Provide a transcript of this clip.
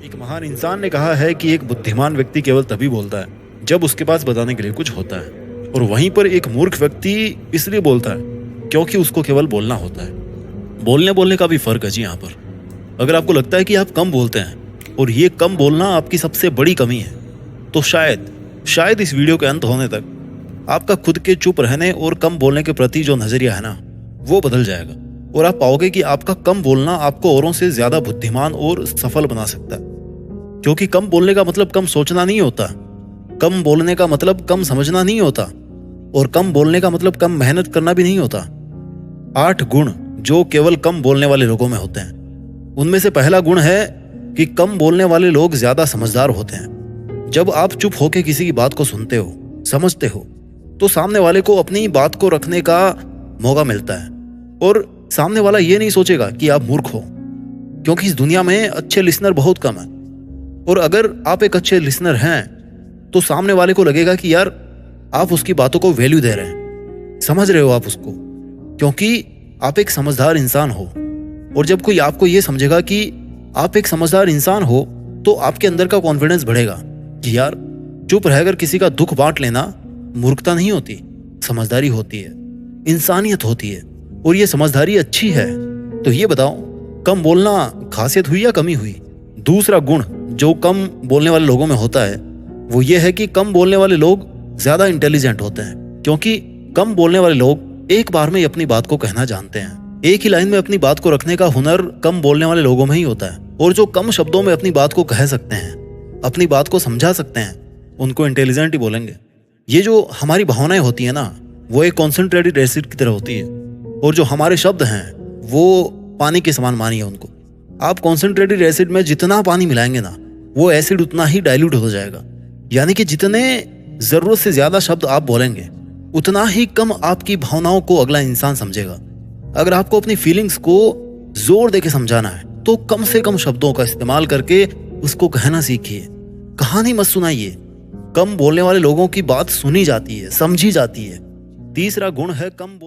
एक महान इंसान ने कहा है कि एक बुद्धिमान व्यक्ति केवल तभी बोलता है जब उसके पास बताने के लिए कुछ होता है, और वहीं पर एक मूर्ख व्यक्ति इसलिए बोलता है क्योंकि उसको केवल बोलना होता है। बोलने बोलने का भी फर्क है जी यहाँ पर। अगर आपको लगता है कि आप कम बोलते हैं और ये कम बोलना आपकी सबसे बड़ी कमी है, तो शायद इस वीडियो के अंत होने तक आपका खुद के चुप रहने और कम बोलने के प्रति जो नजरिया है ना, वो बदल जाएगा और आप पाओगे कि आपका कम बोलना आपको औरों से ज्यादा बुद्धिमान और सफल बना सकता है। क्योंकि कम बोलने का मतलब कम सोचना नहीं होता, कम बोलने का मतलब कम समझना नहीं होता, और कम बोलने का मतलब कम मेहनत करना भी नहीं होता। 8 गुण जो केवल कम बोलने वाले लोगों में होते हैं, उनमें से पहला गुण है कि कम बोलने वाले लोग ज्यादा समझदार होते हैं। जब आप चुप होकर किसी की बात को सुनते हो, समझते हो, तो सामने वाले को अपनी बात को रखने का मौका मिलता है, और सामने वाला ये नहीं सोचेगा कि आप मूर्ख हो, क्योंकि इस दुनिया में अच्छे लिसनर बहुत कम है। और अगर आप एक अच्छे लिसनर हैं तो सामने वाले को लगेगा कि यार आप उसकी बातों को वैल्यू दे रहे हैं, समझ रहे हो आप उसको, क्योंकि आप एक समझदार इंसान हो। और जब कोई आपको ये समझेगा कि आप एक समझदार इंसान हो, तो आपके अंदर का कॉन्फिडेंस बढ़ेगा कि यार चुप रहकर किसी का दुख बांट लेना मूर्खता नहीं होती, समझदारी होती है, इंसानियत होती है, और ये समझदारी अच्छी है। तो ये बताओ, कम बोलना खासियत हुई या कमी हुई? दूसरा गुण जो कम बोलने वाले लोगों में होता है वो ये है कि कम बोलने वाले लोग ज्यादा इंटेलिजेंट होते हैं, क्योंकि कम बोलने वाले लोग एक बार में ही अपनी बात को कहना जानते हैं। एक ही लाइन में अपनी बात को रखने का हुनर कम बोलने वाले लोगों में ही होता है। और जो कम शब्दों में अपनी बात को कह सकते हैं, अपनी बात को समझा सकते हैं, उनको इंटेलिजेंट ही बोलेंगे। ये जो हमारी भावनाएं होती है ना, वो एक कॉन्सेंट्रेटेड एसिड की तरह होती है, और जो हमारे शब्द हैं वो पानी के समान मानिए उनको। आप कॉन्सेंट्रेटेड एसिड में जितना पानी मिलाएंगे ना, वो एसिड उतना ही डाइल्यूट हो जाएगा। यानी कि जितने जरूरत से ज्यादा शब्द आप बोलेंगे, उतना ही कम आपकी भावनाओं को अगला इंसान समझेगा। अगर आपको अपनी फीलिंग्स को जोर देके समझाना है, तो कम से कम शब्दों का इस्तेमाल करके उसको कहना सीखिए। कहानी मत सुनाइए। कम बोलने वाले लोगों की बात सुनी जाती है, समझी जाती है। तीसरा गुण है कम बोल